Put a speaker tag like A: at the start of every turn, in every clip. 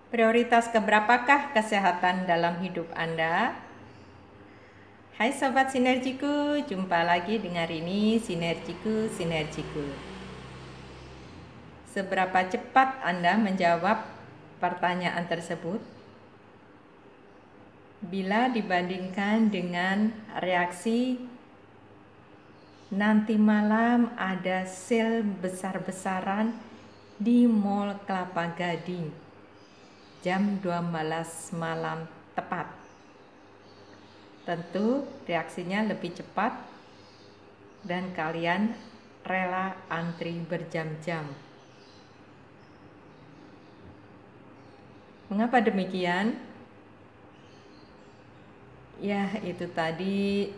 A: Prioritas keberapakah kesehatan dalam hidup Anda? Hai Sobat Sinergiku, jumpa lagi dengan ini Sinergiku. Seberapa cepat Anda menjawab pertanyaan tersebut? Bila dibandingkan dengan reaksi nanti malam ada sale besar-besaran di Mall Kelapa Gading jam 12 malam tepat. Tentu reaksinya lebih cepat dan kalian rela antri berjam-jam. Mengapa demikian? Ya, itu tadi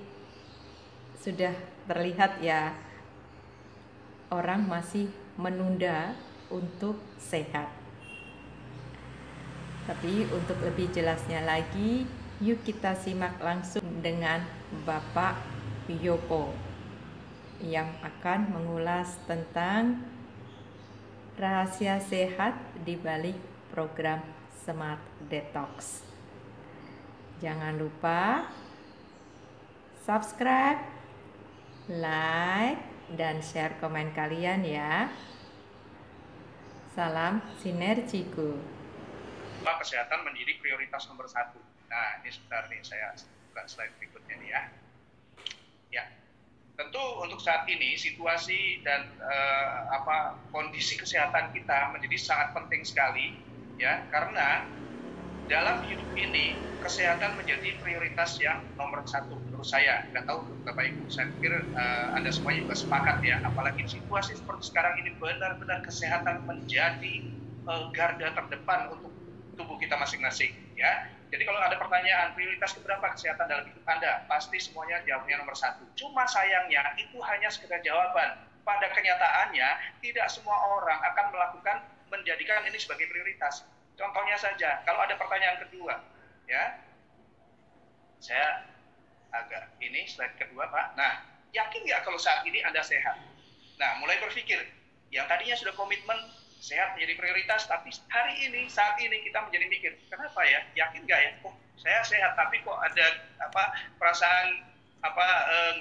A: sudah terlihat ya, orang masih menunda untuk sehat. Tapi untuk lebih jelasnya lagi, yuk kita simak langsung dengan Bapak Yoko yang akan mengulas tentang rahasia sehat di balik program Smart Detox. Jangan lupa subscribe, like, dan share komen kalian ya. Salam sinergiku.
B: Kesehatan menjadi prioritas nomor 1. Nah, ini sebentar nih, saya buka slide berikutnya nih ya. Ya, tentu untuk saat ini situasi dan kondisi kesehatan kita menjadi sangat penting sekali ya, karena dalam hidup ini kesehatan menjadi prioritas yang nomor 1 menurut saya. Nggak tahu Bapak Ibu, saya pikir Anda semuanya juga sepakat ya, apalagi situasi seperti sekarang ini benar-benar kesehatan menjadi garda terdepan untuk tubuh kita masing-masing ya. Jadi kalau ada pertanyaan prioritas keberapa kesehatan dalam hidup Anda, pasti semuanya jawabnya nomor 1. Cuma sayangnya itu hanya sekedar jawaban. Pada kenyataannya tidak semua orang akan menjadikan ini sebagai prioritas. Contohnya saja, kalau ada pertanyaan kedua, ya, saya agak ini slide kedua Pak. Nah, yakin nggak kalau saat ini Anda sehat? Nah, mulai berpikir, yang tadinya sudah komitmen sehat menjadi prioritas, tapi saat ini kita menjadi mikir, kenapa ya? Yakin nggak ya? Oh, saya sehat, tapi kok ada perasaan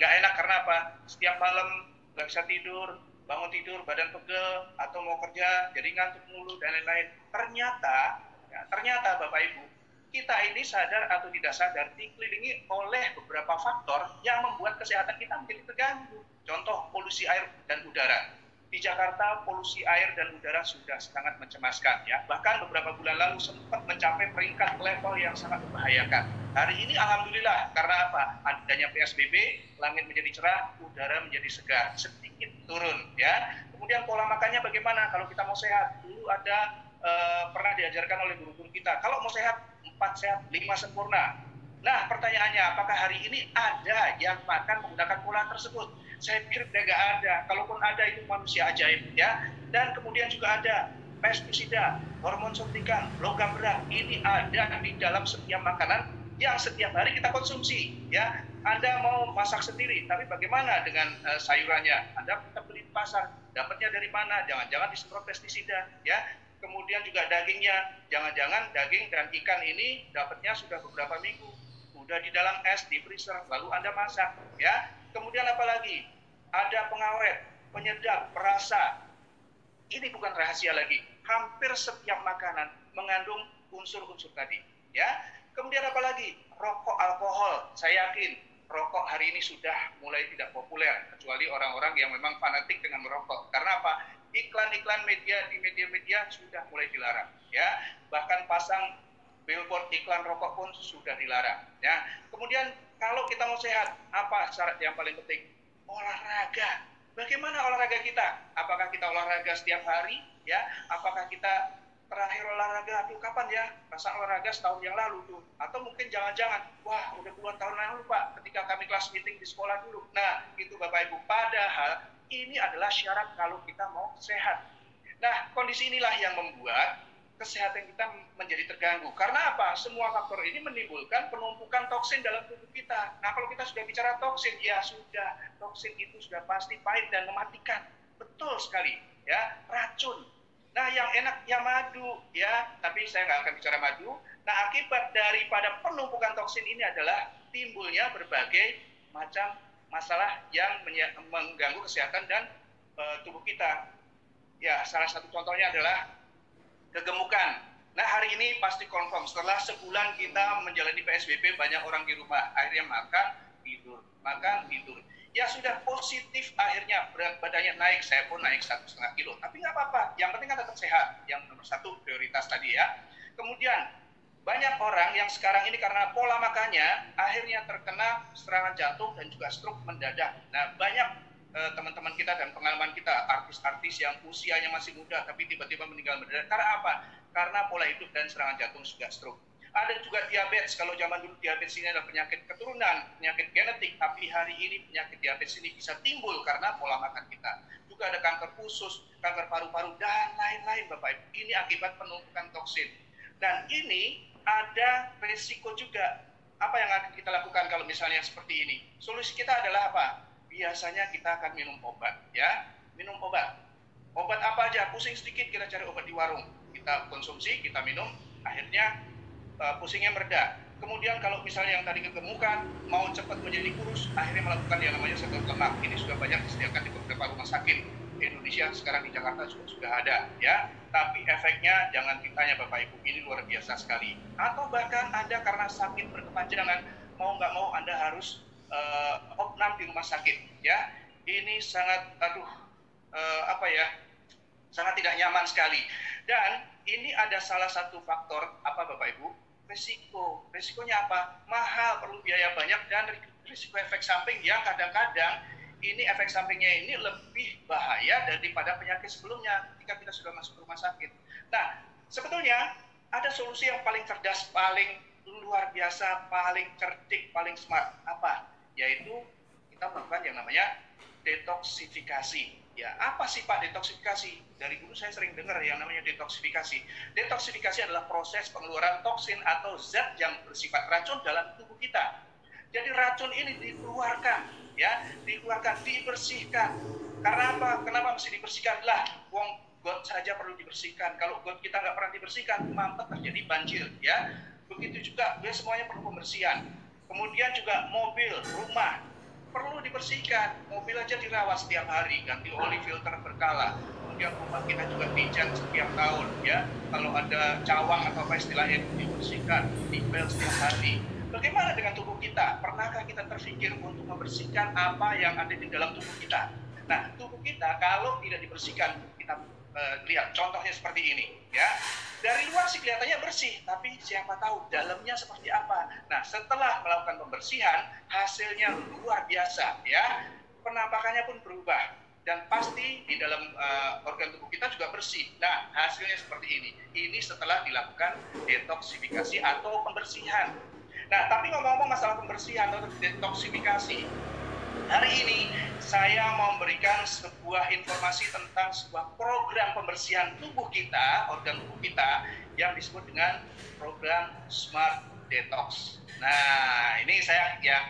B: nggak enak karena apa? Setiap malam nggak bisa tidur, bangun tidur badan pegel, atau mau kerja jadi ngantuk mulu dan lain-lain. Ternyata Bapak Ibu, kita ini sadar atau tidak sadar dikelilingi oleh beberapa faktor yang membuat kesehatan kita menjadi terganggu. Contoh polusi air dan udara. Di Jakarta polusi air dan udara sudah sangat mencemaskan ya. Bahkan beberapa bulan lalu sempat mencapai peringkat level yang sangat membahayakan. Hari ini alhamdulillah karena apa? Adanya PSBB, langit menjadi cerah, udara menjadi segar, sedikit turun ya. Kemudian pola makannya bagaimana kalau kita mau sehat? Dulu ada pernah diajarkan oleh guru-guru kita, kalau mau sehat 4 sehat 5 sempurna. Nah, pertanyaannya, apakah hari ini ada yang makan menggunakan pola tersebut? Saya pikir tidak ada. Kalaupun ada, itu manusia ajaib ya. Dan kemudian juga ada pestisida, hormon suntikan, logam berat. Ini ada di dalam setiap makanan yang setiap hari kita konsumsi ya. Anda mau masak sendiri, tapi bagaimana dengan sayurannya? Anda kita beli di pasar, dapatnya dari mana? Jangan-jangan disemprot pestisida ya. Kemudian juga dagingnya, jangan-jangan daging dan ikan ini dapatnya sudah beberapa minggu, udah di dalam es, di freezer, lalu Anda masak ya. Kemudian apa lagi? Ada pengawet, penyedap, perasa. Ini bukan rahasia lagi. Hampir setiap makanan mengandung unsur-unsur tadi ya. Kemudian apa lagi? Rokok, alkohol. Saya yakin rokok hari ini sudah mulai tidak populer, kecuali orang-orang yang memang fanatik dengan merokok. Karena apa? Iklan-iklan media di media-media sudah mulai dilarang ya. Bahkan pasang billboard iklan rokok pun sudah dilarang ya. Kemudian kalau kita mau sehat, apa syarat yang paling penting? Olahraga. Bagaimana olahraga kita? Apakah kita olahraga setiap hari ya? Apakah kita terakhir olahraga kapan ya? Masa olahraga setahun yang lalu tuh. Atau mungkin jangan-jangan, wah udah puluhan tahun lalu Pak, ketika kami kelas meeting di sekolah dulu. Nah, itu Bapak Ibu. Padahal ini adalah syarat kalau kita mau sehat. Nah, kondisi inilah yang membuat kesehatan kita menjadi terganggu. Karena apa? Semua faktor ini menimbulkan penumpukan toksin dalam tubuh kita. Nah, kalau kita sudah bicara toksin, ya sudah, toksin itu sudah pasti pahit dan mematikan. Betul sekali, ya, racun. Nah, yang enaknya madu, ya, tapi saya nggak akan bicara madu. Nah, akibat daripada penumpukan toksin ini adalah timbulnya berbagai macam masalah yang mengganggu kesehatan dan tubuh kita. Ya, salah satu contohnya adalah kegemukan. Nah, hari ini pasti confirm setelah sebulan kita menjalani PSBB, banyak orang di rumah, akhirnya makan, tidur. Ya sudah positif, akhirnya berat badannya naik, saya pun naik 1,5 kilo. Tapi nggak apa-apa, yang penting kan tetap sehat. Yang nomor satu prioritas tadi ya. Kemudian banyak orang yang sekarang ini karena pola makannya akhirnya terkena serangan jantung dan juga stroke mendadak. Nah, banyak teman-teman kita dan pengalaman kita, artis-artis yang usianya masih muda tapi tiba-tiba meninggal mendadak. Karena apa? Karena pola hidup dan serangan jantung juga stroke. Ada juga diabetes. Kalau zaman dulu diabetes ini adalah penyakit keturunan, penyakit genetik, tapi hari ini penyakit diabetes ini bisa timbul karena pola makan kita. Juga ada kanker usus, kanker paru-paru, dan lain-lain Bapak Ibu. Ini akibat penumpukan toksin. Dan ini ada resiko juga. Apa yang akan kita lakukan kalau misalnya seperti ini? Solusi kita adalah apa? Biasanya kita akan minum obat, ya. Minum obat. Obat apa aja? Pusing sedikit kita cari obat di warung. Kita konsumsi, kita minum, akhirnya pusingnya mereda. Kemudian kalau misalnya yang tadi kegemukan, mau cepat menjadi kurus, akhirnya melakukan yang namanya sedot lemak. Ini sudah banyak disediakan di beberapa rumah sakit di Indonesia, sekarang di Jakarta juga sudah ada, ya. Tapi efeknya jangan ditanya Bapak Ibu, ini luar biasa sekali. Atau bahkan Anda karena sakit berkepanjangan, mau nggak mau Anda harus opnam di rumah sakit, ya. Ini sangat, sangat tidak nyaman sekali. Dan ini ada salah satu faktor apa Bapak Ibu? Resikonya apa? Mahal, perlu biaya banyak, dan risiko efek samping yang kadang-kadang ini efek sampingnya ini lebih bahaya daripada penyakit sebelumnya ketika kita sudah masuk ke rumah sakit. Nah, sebetulnya ada solusi yang paling cerdas, paling luar biasa, paling cerdik, paling smart. Apa? Yaitu kita melakukan yang namanya detoksifikasi. Ya, apa sih Pak detoksifikasi? Dari dulu saya sering dengar yang namanya detoksifikasi. Detoksifikasi adalah proses pengeluaran toksin atau zat yang bersifat racun dalam tubuh kita. Jadi racun ini dikeluarkan, ya, dibersihkan. Karena apa? Kenapa mesti dibersihkan? Lah, wong got saja perlu dibersihkan. Kalau got kita nggak pernah dibersihkan, mampet terjadi banjir, ya. Begitu juga, semuanya perlu pembersihan. Kemudian juga mobil, rumah, perlu dibersihkan. Mobil aja dirawat setiap hari, ganti oli, filter berkala. Kemudian rumah kita juga dicat setiap tahun, ya. Kalau ada cawang atau apa istilahnya dibersihkan, dipel setiap hari. Bagaimana dengan tubuh kita? Pernahkah kita terpikir untuk membersihkan apa yang ada di dalam tubuh kita? Nah, tubuh kita kalau tidak dibersihkan, kita lihat contohnya seperti ini, ya. Dari luar sih kelihatannya bersih, tapi siapa tahu dalamnya seperti apa. Nah, setelah melakukan pembersihan, hasilnya luar biasa, ya. Penampakannya pun berubah, dan pasti di dalam organ tubuh kita juga bersih. Nah, hasilnya seperti ini. Ini setelah dilakukan detoksifikasi atau pembersihan. Nah, tapi ngomong-ngomong masalah pembersihan atau detoksifikasi, hari ini saya mau memberikan sebuah informasi tentang sebuah program pembersihan tubuh kita, organ tubuh kita, yang disebut dengan program Smart Detox. Nah, ini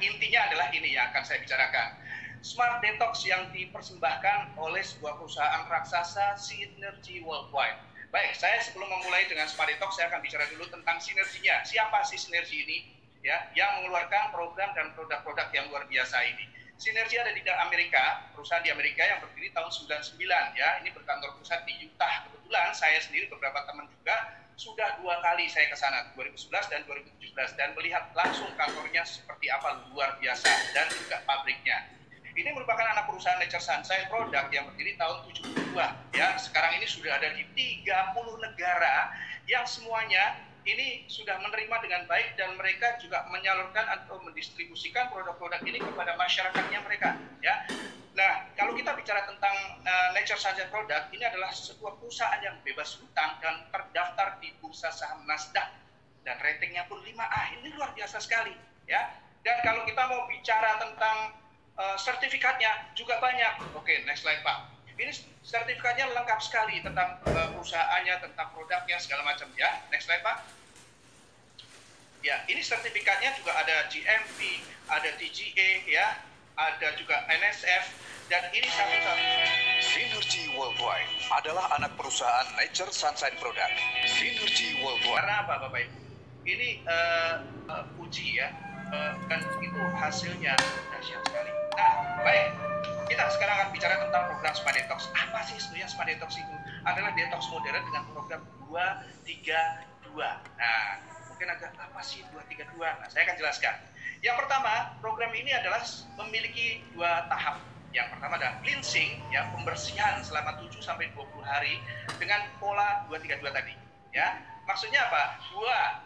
B: intinya adalah ini yang akan saya bicarakan. Smart Detox yang dipersembahkan oleh sebuah perusahaan raksasa Synergy Worldwide. Baik, saya sebelum memulai dengan Smart Detox, saya akan bicara dulu tentang sinerginya. Siapa sih Synergy ini? Ya, yang mengeluarkan program dan produk-produk yang luar biasa ini. Synergy ada di Amerika, perusahaan di Amerika yang berdiri tahun 99, ya. Ini berkantor pusat di Utah. Kebetulan saya sendiri beberapa teman juga sudah 2 kali saya ke sana, 2011 dan 2017, dan melihat langsung kantornya seperti apa, luar biasa, dan juga pabriknya. Ini merupakan anak perusahaan Nature Sunshine Product yang berdiri tahun 72, ya. Sekarang ini sudah ada di 30 negara yang semuanya ini sudah menerima dengan baik, dan mereka juga menyalurkan atau mendistribusikan produk-produk ini kepada masyarakatnya mereka, ya. Nah, kalau kita bicara tentang Nature Sunshine Product, ini adalah sebuah perusahaan yang bebas hutang dan terdaftar di bursa saham Nasdaq, dan ratingnya pun 5A. Ini luar biasa sekali, ya. Dan kalau kita mau bicara tentang sertifikatnya juga banyak. Oke, next slide Pak. Ini sertifikatnya lengkap sekali tentang perusahaannya, tentang produknya, segala macam, ya. Next slide Pak. Ya, ini sertifikatnya juga ada GMP, ada TGA, ya, ada juga NSF, dan ini
C: Synergy Worldwide adalah anak perusahaan Nature Sunshine Product. Synergy Worldwide.
B: Karena apa, Bapak Ibu? Ini uji ya, dan itu hasilnya dahsyat sekali. Nah, baik, kita sekarang akan bicara tentang program Spa Detox. Apa sih sebenarnya Spa Detox itu? Adalah detox modern dengan program 232. Nah, mungkin agak apa sih 232? Nah, saya akan jelaskan. Yang pertama, program ini adalah memiliki 2 tahap. Yang pertama adalah cleansing, ya, pembersihan selama 7-20 hari dengan pola 232 tadi. Ya, maksudnya apa?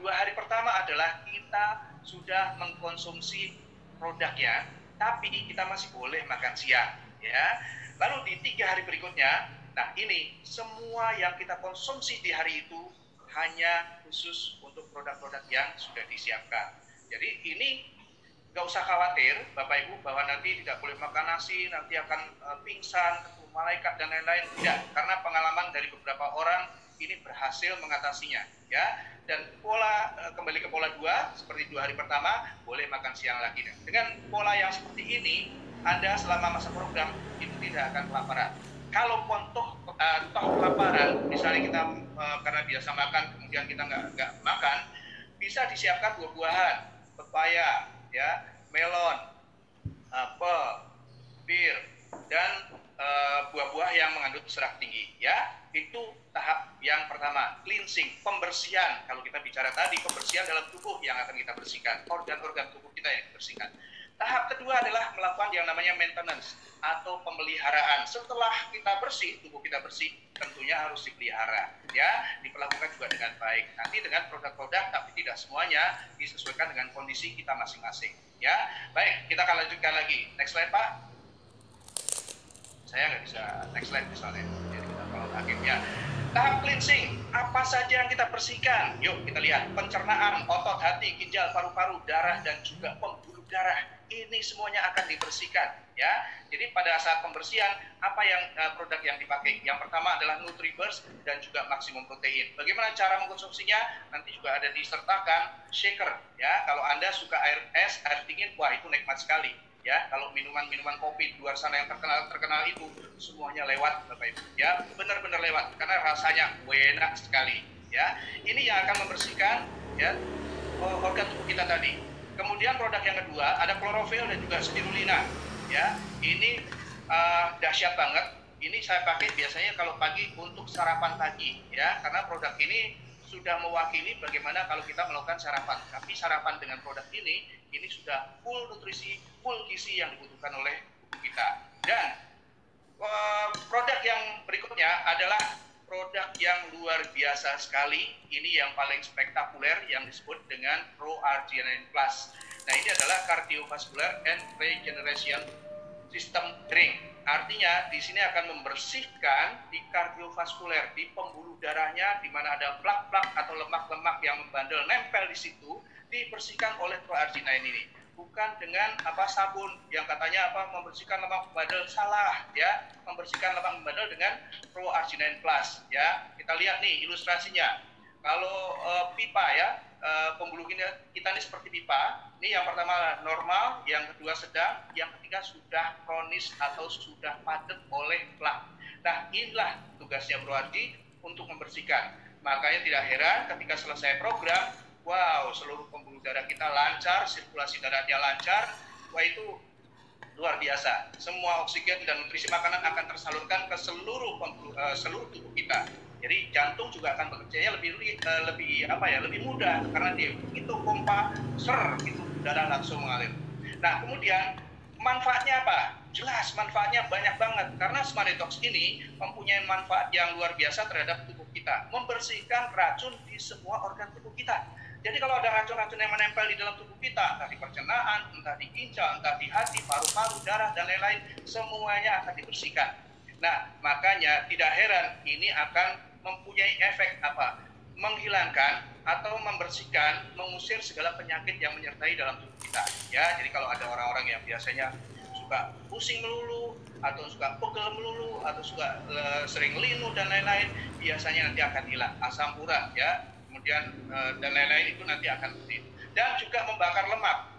B: Dua hari pertama adalah kita sudah mengkonsumsi produknya, tapi kita masih boleh makan siang. Ya, lalu di 3 hari berikutnya, nah ini semua yang kita konsumsi di hari itu hanya khusus untuk produk-produk yang sudah disiapkan. Jadi ini nggak usah khawatir Bapak Ibu bahwa nanti tidak boleh makan nasi, nanti akan pingsan, ketemu malaikat dan lain-lain. Tidak, karena pengalaman dari beberapa orang ini berhasil mengatasinya, ya. Dan pola kembali ke pola 2, seperti 2 hari pertama boleh makan siang lagi. Dengan pola yang seperti ini, Anda selama masa program itu tidak akan kelaparan. Kalau toh kelaparan, misalnya kita karena biasa makan kemudian kita nggak makan, bisa disiapkan buah-buahan, pepaya, ya, melon, apel, bir, dan buah-buah yang mengandung serat tinggi, ya. Itu tahap yang pertama, cleansing, pembersihan. Kalau kita bicara tadi, pembersihan dalam tubuh yang akan kita bersihkan, organ-organ tubuh kita yang dibersihkan. Tahap kedua adalah melakukan yang namanya maintenance atau pemeliharaan. Setelah kita bersih, tubuh kita bersih, tentunya harus dipelihara, ya, diperlakukan juga dengan baik. Nanti dengan produk-produk, tapi tidak semuanya disesuaikan dengan kondisi kita masing-masing, ya. Baik, kita akan lanjutkan lagi. Next slide, Pak. Saya nggak bisa next slide misalnya, jadi kita kalau hakim, ya. Tahap cleansing, apa saja yang kita bersihkan? Yuk kita lihat, pencernaan, otot, hati, ginjal, paru-paru, darah, dan juga pembuluh darah. Ini semuanya akan dibersihkan, ya. Jadi pada saat pembersihan, apa yang produk yang dipakai? Yang pertama adalah NutriBurst dan juga Maximum Protein. Bagaimana cara mengkonsumsinya? Nanti juga ada disertakan shaker, ya. Kalau Anda suka air es, air dingin, wah itu nikmat sekali, ya. Kalau minuman-minuman kopi di luar sana yang terkenal itu semuanya lewat, Bapak Ibu, ya. Benar-benar lewat karena rasanya enak sekali, ya. Ini yang akan membersihkan, ya, organ tubuh kita tadi. Kemudian produk yang kedua ada klorofil dan juga spirulina, ya. Ini dahsyat banget. Ini saya pakai biasanya kalau pagi untuk sarapan pagi, ya, karena produk ini sudah mewakili bagaimana kalau kita melakukan sarapan. Tapi sarapan dengan produk ini sudah full nutrisi, full gizi yang dibutuhkan oleh tubuh kita. Dan produk yang berikutnya adalah produk yang luar biasa sekali. Ini yang paling spektakuler yang disebut dengan ProArginine Plus. Nah, ini adalah Cardiovascular and Regeneration System Drink. Artinya di sini akan membersihkan di kardiovaskuler, di pembuluh darahnya, di mana ada plak-plak atau lemak-lemak yang membandel nempel di situ, dibersihkan oleh ProArginine ini. Bukan dengan sabun yang katanya membersihkan lemak membandel, salah, ya. Membersihkan lemak membandel dengan ProArginine Plus, ya. Kita lihat nih ilustrasinya. Kalau pipa, ya, pembuluh kita ini seperti pipa. Ini yang pertama normal, yang kedua sedang, yang ketiga sudah kronis atau sudah padat oleh plak. Nah, inilah tugasnya ProArgi untuk membersihkan. Makanya tidak heran ketika selesai program, wow, seluruh pembuluh darah kita lancar, sirkulasi darahnya lancar, wah itu luar biasa. Semua oksigen dan nutrisi makanan akan tersalurkan ke seluruh tubuh kita. Jadi jantung juga akan bekerjanya lebih mudah karena dia itu pompa itu darah langsung mengalir. Nah, kemudian manfaatnya apa? Jelas manfaatnya banyak banget karena Spa Detox ini mempunyai manfaat yang luar biasa terhadap tubuh kita, membersihkan racun di semua organ tubuh kita. Jadi kalau ada racun-racun yang menempel di dalam tubuh kita, entah di pencernaan, entah di ginjal, entah di hati, paru-paru, darah, dan lain-lain, semuanya akan dibersihkan. Nah, makanya tidak heran ini akan mempunyai efek menghilangkan atau membersihkan, mengusir segala penyakit yang menyertai dalam tubuh kita. Ya, jadi kalau ada orang-orang yang biasanya suka pusing melulu, atau suka pegel melulu, atau suka sering linu dan lain-lain, biasanya nanti akan hilang. Asam urat, ya. Kemudian dan lain-lain itu nanti akan berhenti. Dan juga membakar lemak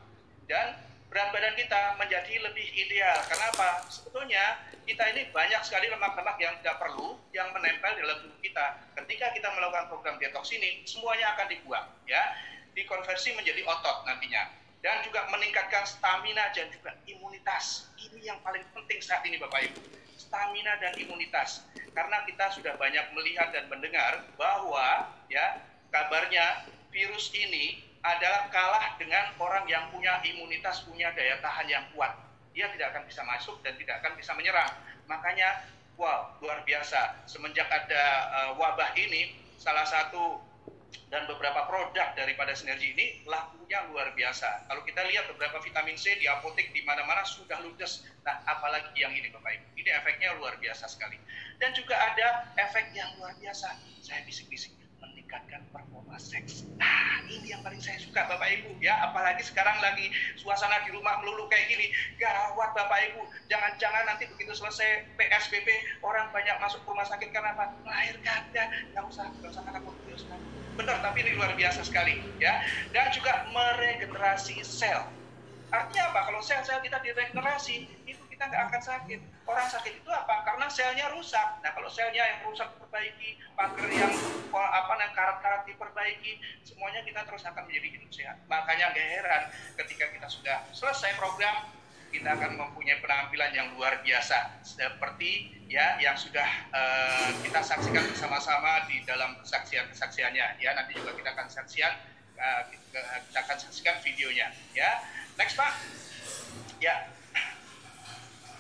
B: dan berat badan kita menjadi lebih ideal. Kenapa? Sebetulnya kita ini banyak sekali lemak-lemak yang tidak perlu yang menempel di dalam tubuh kita. Ketika kita melakukan program detox ini, semuanya akan dibuang, ya, dikonversi menjadi otot nantinya, dan juga meningkatkan stamina dan juga imunitas. Ini yang paling penting saat ini, Bapak Ibu, stamina dan imunitas. Karena kita sudah banyak melihat dan mendengar bahwa, ya, kabarnya virus ini adalah kalah dengan orang yang punya imunitas, punya daya tahan yang kuat. Dia tidak akan bisa masuk dan tidak akan bisa menyerang. Makanya, wow, luar biasa. Semenjak ada wabah ini, salah satu dan beberapa produk daripada Sinergi ini lakunya luar biasa. Kalau kita lihat beberapa vitamin C di apotek di mana-mana sudah ludes. Nah, apalagi yang ini, Bapak Ibu. Ini efeknya luar biasa sekali. Dan juga ada efek yang luar biasa. Saya bisik-bisik, meningkatkan performa seks. Nah, ini yang paling saya suka, Bapak Ibu, ya. Apalagi sekarang lagi suasana di rumah melulu kayak gini. Gawat, Bapak Ibu. Jangan-jangan nanti begitu selesai PSBB, orang banyak masuk ke rumah sakit karena apa? Melahirkan. Ya, nggak usah takut. Benar, tapi ini luar biasa sekali, ya. Dan juga meregenerasi sel. Artinya apa? Kalau sel-sel kita diregenerasi, itu kita nggak akan sakit. Orang sakit itu apa? Karena selnya rusak. Nah, kalau selnya yang rusak diperbaiki, pagar yang karat-karat diperbaiki, semuanya kita terus akan menjadi hidup sehat. Makanya nggak heran ketika kita sudah selesai program, kita akan mempunyai penampilan yang luar biasa seperti, ya, yang sudah kita saksikan bersama-sama di dalam kesaksiannya, ya. Nanti juga kita akan kita akan saksikan videonya, ya. Next, Pak. Ya.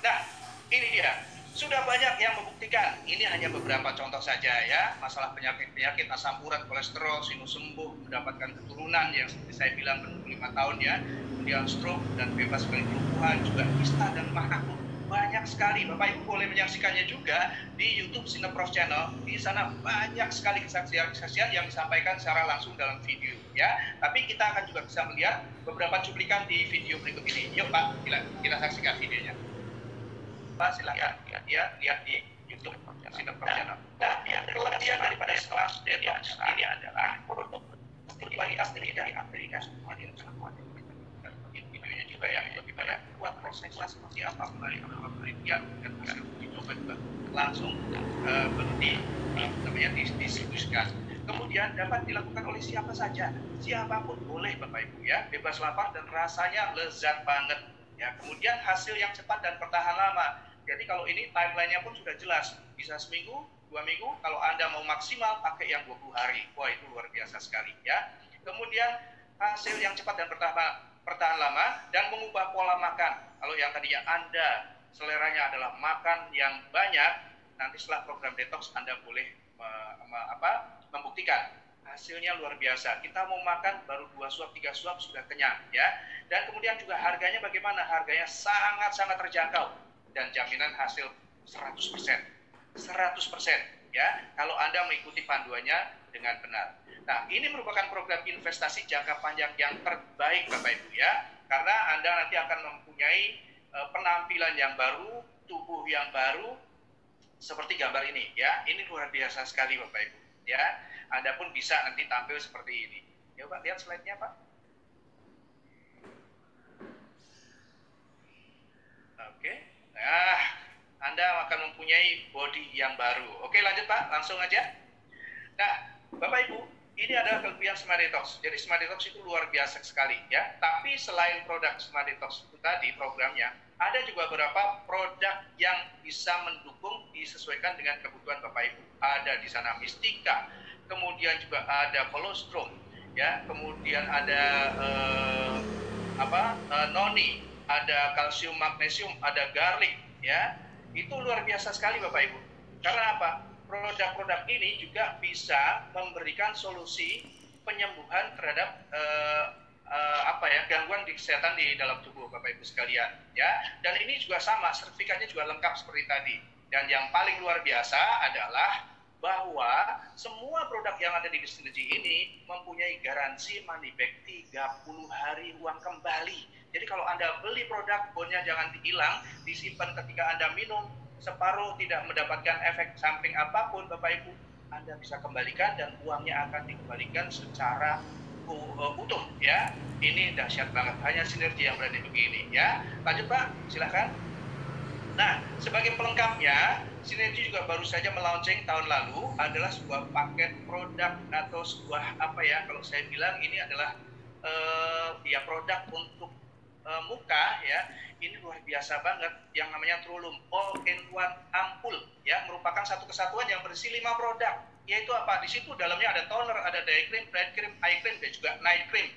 B: Nah, ini dia. Sudah banyak yang membuktikan. Ini hanya beberapa contoh saja, ya. Masalah penyakit asam urat, kolesterol, sinus sembuh, mendapatkan keturunan yang seperti saya bilang 25 tahun, ya. Kemudian stroke dan bebas dari kelumpuhan, juga kista dan mah akut. Banyak sekali. Bapak Ibu boleh menyaksikannya juga di YouTube Sineprof Channel. Di sana banyak sekali kesaksian-kesaksian yang disampaikan secara langsung dalam video, ya. Tapi kita akan juga bisa melihat beberapa cuplikan di video berikut ini. Yuk, Pak, kita saksikan videonya. Pak, silakan, ya, lihat di YouTube Sineprof Channel. Nah, yang kelebihan daripada setelah detox ini adalah produk asli dari Amerika. Videonya juga yang lebih banyak buat prosesnya seperti apa, kembali ke penelitian dan hasil uji coba juga langsung didistribusikan. Kemudian dapat dilakukan oleh siapa saja, siapapun boleh, Bapak Ibu, ya, bebas lapar dan rasanya lezat banget, ya. Kemudian hasil yang cepat dan bertahan lama. Jadi kalau ini timelinenya pun sudah jelas, bisa seminggu, 2 minggu. Kalau Anda mau maksimal pakai yang 20 hari. Wah, itu luar biasa sekali, ya. Kemudian hasil yang cepat dan bertahan lama dan mengubah pola makan. Kalau yang tadinya Anda seleranya adalah makan yang banyak, nanti setelah program detox Anda boleh membuktikan hasilnya luar biasa. Kita mau makan baru 2 suap, 3 suap sudah kenyang, ya. Dan kemudian juga harganya bagaimana? Harganya sangat-sangat terjangkau dan jaminan hasil 100%. 100%, ya. Kalau Anda mengikuti panduannya dengan benar. Nah, ini merupakan program investasi jangka panjang yang terbaik, Bapak Ibu, ya. Karena Anda nanti akan mempunyai penampilan yang baru, tubuh yang baru, seperti gambar ini, ya. Ini luar biasa sekali, Bapak Ibu, ya. Anda pun bisa nanti tampil seperti ini. Ya, Pak, lihat slide-nya, Pak. Oke. Nah, Anda akan mempunyai body yang baru. Oke, lanjut, Pak. Langsung aja. Nah, Bapak Ibu, ini adalah kelebihan Smart Detox. Jadi Smart Detox itu luar biasa sekali, ya. Tapi selain produk Smart Detox itu tadi programnya, ada juga beberapa produk yang bisa mendukung disesuaikan dengan kebutuhan Bapak Ibu. Ada di sana Mistika, kemudian juga ada Colostrum, ya. Kemudian ada Noni, ada kalsium magnesium, ada garlic, ya. Itu luar biasa sekali, Bapak Ibu. Karena apa? Produk-produk ini juga bisa memberikan solusi penyembuhan terhadap gangguan di kesehatan di dalam tubuh, Bapak Ibu sekalian, ya. Dan ini juga sama, sertifikatnya juga lengkap seperti tadi. Dan yang paling luar biasa adalah bahwa semua produk yang ada di Sinergi ini mempunyai garansi money back 30 hari uang kembali. Jadi kalau Anda beli produk, bonnya jangan dihilang, disimpan ketika Anda minum, separuh tidak mendapatkan efek samping apapun, Bapak Ibu, Anda bisa kembalikan dan uangnya akan dikembalikan secara utuh ya. Ini dahsyat banget, hanya Sinergi yang berani begini ya. Lanjut Pak, silahkan. Nah, sebagai pelengkapnya, Sinergi juga baru saja melaunching tahun lalu adalah sebuah paket produk atau sebuah apa ya, kalau saya bilang ini adalah ya produk untuk muka ya. Ini luar biasa banget yang namanya Trulum All-in-One Ampul ya, merupakan satu kesatuan yang berisi 5 produk. Yaitu apa? Di situ dalamnya ada toner, ada day cream, bright cream, eye cream, dan juga night cream.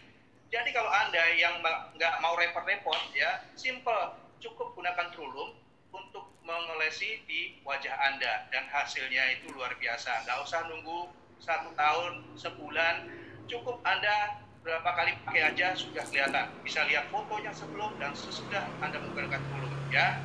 B: Jadi kalau Anda yang nggak mau repot-repot ya, simple, cukup gunakan Trulum untuk mengolesi di wajah Anda, dan hasilnya itu luar biasa. Nggak usah nunggu 1 tahun, sebulan, cukup Anda berapa kali pakai aja sudah kelihatan. Bisa lihat fotonya sebelum dan sesudah Anda menggunakan Trulum ya.